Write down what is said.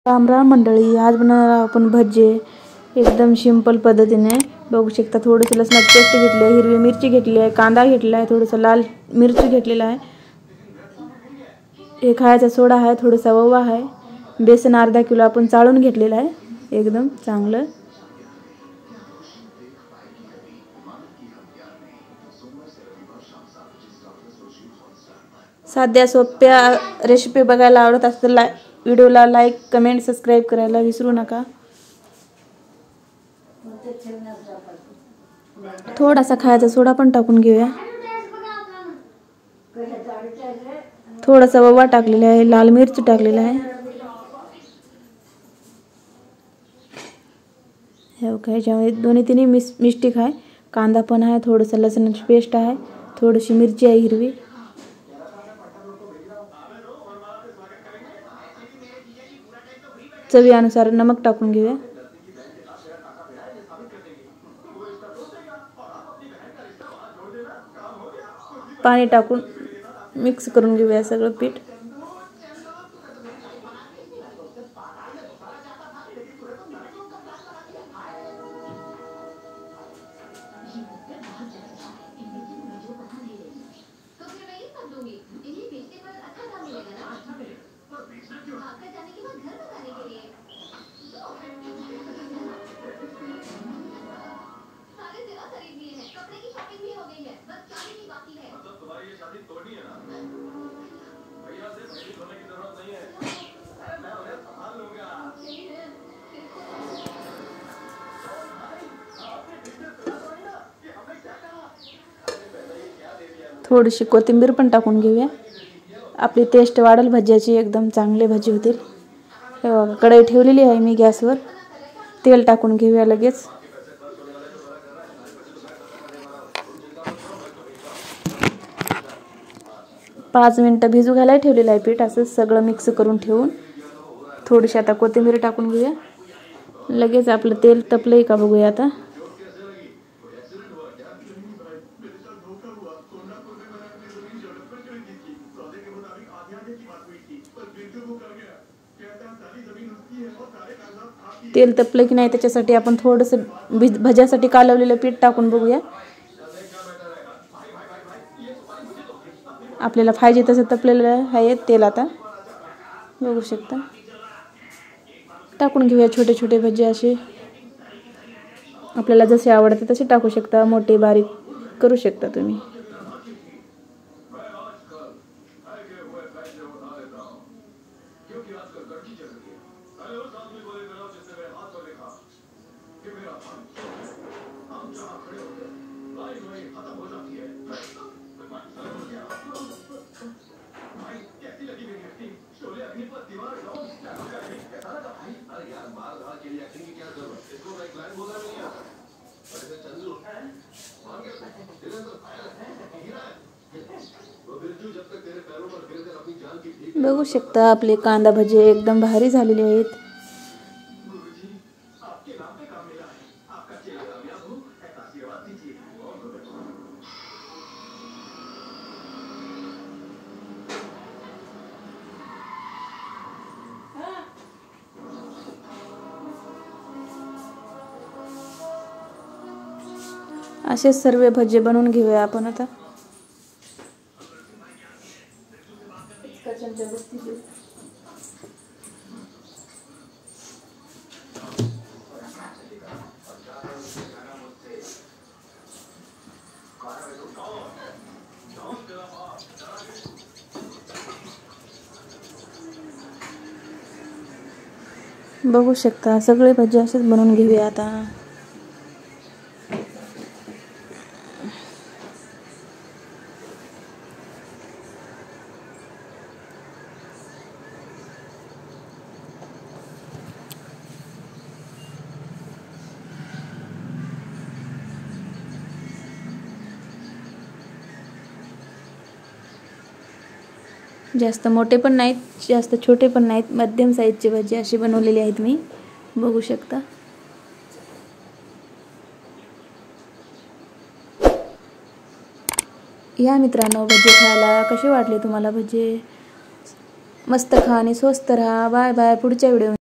राम राम मंडळी, आज बनवणार आपण भजे एकदम सिंपल पद्धतीने। बघू शकता थोडंसं लसणाची पेस्ट घेतली आहे, हिरवी मिरची घेतली आहे, कांदा घेतला आहे, थोडंसं लाल मिरची घेतलेला आहे, हे खायचा सोडा आहे, थोडासा ओवा आहे, बेसन अर्धा किलो आपण चाळून घेतलेला आहे एकदम चांगलं। साध्या सोप्या रेसिपी बघायला आवडत असेल तर व्हिडिओला लाईक कमेंट सबस्क्राइब करायला विसरू नका। थोडासा खायचा सोडा पण टाकून घेऊया, थोडासा ओवा टाकलेला आहे, लाल मिरची टाकलेला आहे, हे ह्याच्यामध्ये दोन्ही तिन्ही मिस्टेक आहे, कांदा पण आहे, थोडंसं लसणाची पेस्ट आहे, थोडीशी मिरची आहे हिरवी, चवीनुसार नमक टाकून घेऊया, पाणी टाकून मिक्स करून घेऊया सगळं पीठ। थोडीशी कोथिंबीर पण टाकून घेऊया, आपली टेस्ट वाढेल भज्याची, एकदम चांगले भजी होतील। कढई ठेवलेली आहे मी गॅसवर, तेल टाकून घेऊया लगेच। पाच मिनिटं भिजू घालायला ठेवलेलं आहे पीठ, असं सगळं मिक्स करून ठेवून थोडीशी आता कोथिंबीर टाकून घेऊया। लगेच आपलं तेल तपलंय का बघूया आता। तेल तपलं की नाही त्याच्यासाठी आपण थोडंसं भज्यासाठी कालवलेलं पीठ टाकून बघूया, आपल्याला पाहिजे तसं तपलेलं आहे तेल। आता बघू शकता, टाकून घेऊया छोटे छोटे भजे असे, आपल्याला जसे आवडते तसे टाकू शकता, मोठे बारीक करू शकता तुम्ही। बघू शकता आपले कांदा भजे एकदम भारी झालेले आहेत। असे सर्व भजे बनवून घेऊया आपण आता। बघू शकता सगळे भजे असेच बनवून घेऊया आता। जास्त मोठे पण नाहीत, जास्त छोटे पण नाहीत, मध्यम साईजचे भजे असे बनवलेले आहेत मी, बघू शकता। या मित्रांनो भजे खायला कसे वाटले तुम्हाला भजे? मस्त खा आणि स्वस्त राहा। बाय बाय, पुढच्या व्हिडिओ